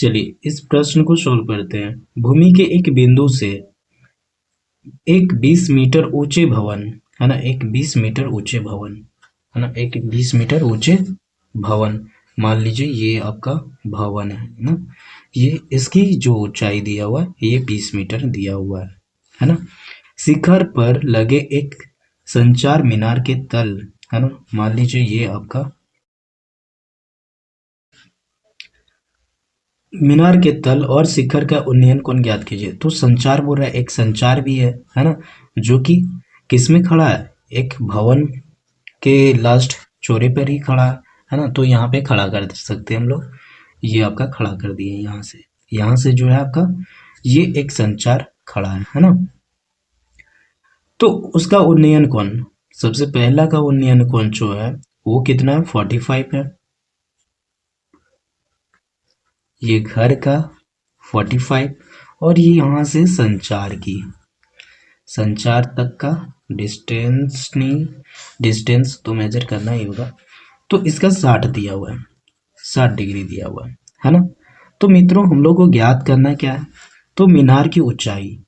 चलिए इस प्रश्न को सॉल्व करते हैं। भूमि के एक बिंदु से एक 20 मीटर ऊंचे भवन है ना, एक 20 मीटर ऊंचे भवन है ना, एक 20 मीटर ऊंचे भवन, मान लीजिए ये आपका भवन है ना, ये इसकी जो ऊंचाई दिया हुआ है ये 20 मीटर दिया हुआ है ना। शिखर पर लगे एक संचार मीनार के तल है ना, मान लीजिए ये आपका मीनार के तल और शिखर का उन्नयन कोण ज्ञात कीजिए। तो संचार बोल रहा है, एक संचार भी है ना, जो कि किस में खड़ा है, एक भवन के लास्ट चौड़े पर ही खड़ा है ना। तो यहाँ पे खड़ा कर सकते हैं हम लोग, ये आपका खड़ा कर दिए यहाँ से जो है आपका ये एक संचार खड़ा है ना। तो उसका उन्नयन कोण, सबसे पहला का उन्नयन कोण जो है वो कितना है, 45 है। ये घर का 45 और ये यहाँ से संचार तक का डिस्टेंस तो मेजर करना ही होगा। तो इसका 60 दिया हुआ है, 60 डिग्री दिया हुआ है ना। तो मित्रों हम लोग को ज्ञात करना क्या है, तो मीनार की ऊंचाई,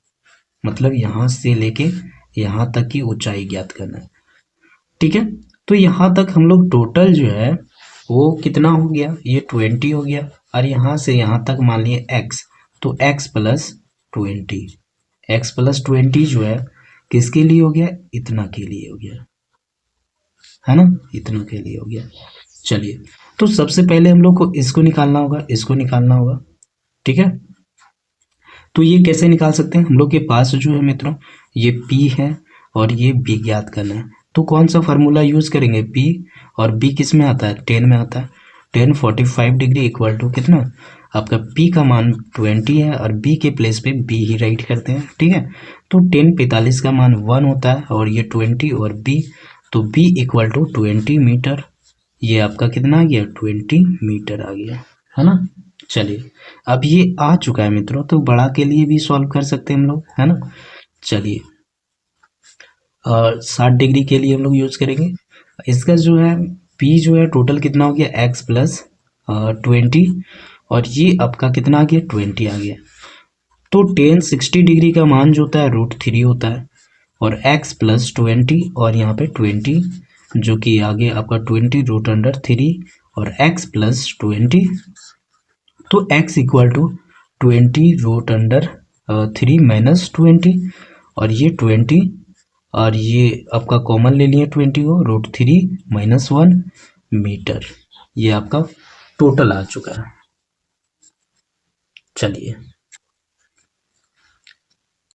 मतलब यहाँ से लेके यहाँ तक की ऊंचाई ज्ञात करना है, ठीक है। तो यहाँ तक हम लोग टोटल जो है वो कितना हो गया, ये 20 हो गया, और यहाँ से यहाँ तक मान लिए x, तो x प्लस 20 जो है किसके लिए हो गया, इतना के लिए हो गया है ना, इतना के लिए हो गया। चलिए तो सबसे पहले हम लोग को इसको निकालना होगा, ठीक है। तो ये कैसे निकाल सकते हैं, हम लोग के पास जो है मित्रों ये P है और ये B ज्ञात करना है। तो कौन सा फार्मूला यूज करेंगे, P और B किस में आता है, 10 में आता है। 10 45 डिग्री इक्वल टू कितना, आपका P का मान 20 है और B के प्लेस पे B ही राइट करते हैं, ठीक है। तो 10 45 का मान 1 होता है और ये 20 और B, तो B इक्वल टू 20 मीटर, ये आपका कितना आ गया, 20 मीटर आ गया है ना। चलिए अब ये आ चुका है मित्रों, तो बड़ा के लिए भी सॉल्व कर सकते हैं हम लोग, है ना। चलिए 60 डिग्री के लिए हम लोग यूज करेंगे। इसका जो है P जो है टोटल कितना हो गया, x प्लस 20 और ये आपका कितना आ गया, 20 आ गया। तो 10 60 डिग्री का मान जो होता है √3 होता है, और x प्लस 20 और यहाँ पे 20 जो कि आगे आपका 20 √3 और x प्लस 20, तो x इक्वल टू 20 √3 माइनस 20 और ये 20 और ये आपका कॉमन ले लिया 20 को, √3 माइनस 1 मीटर, ये आपका टोटल आ चुका है। चलिए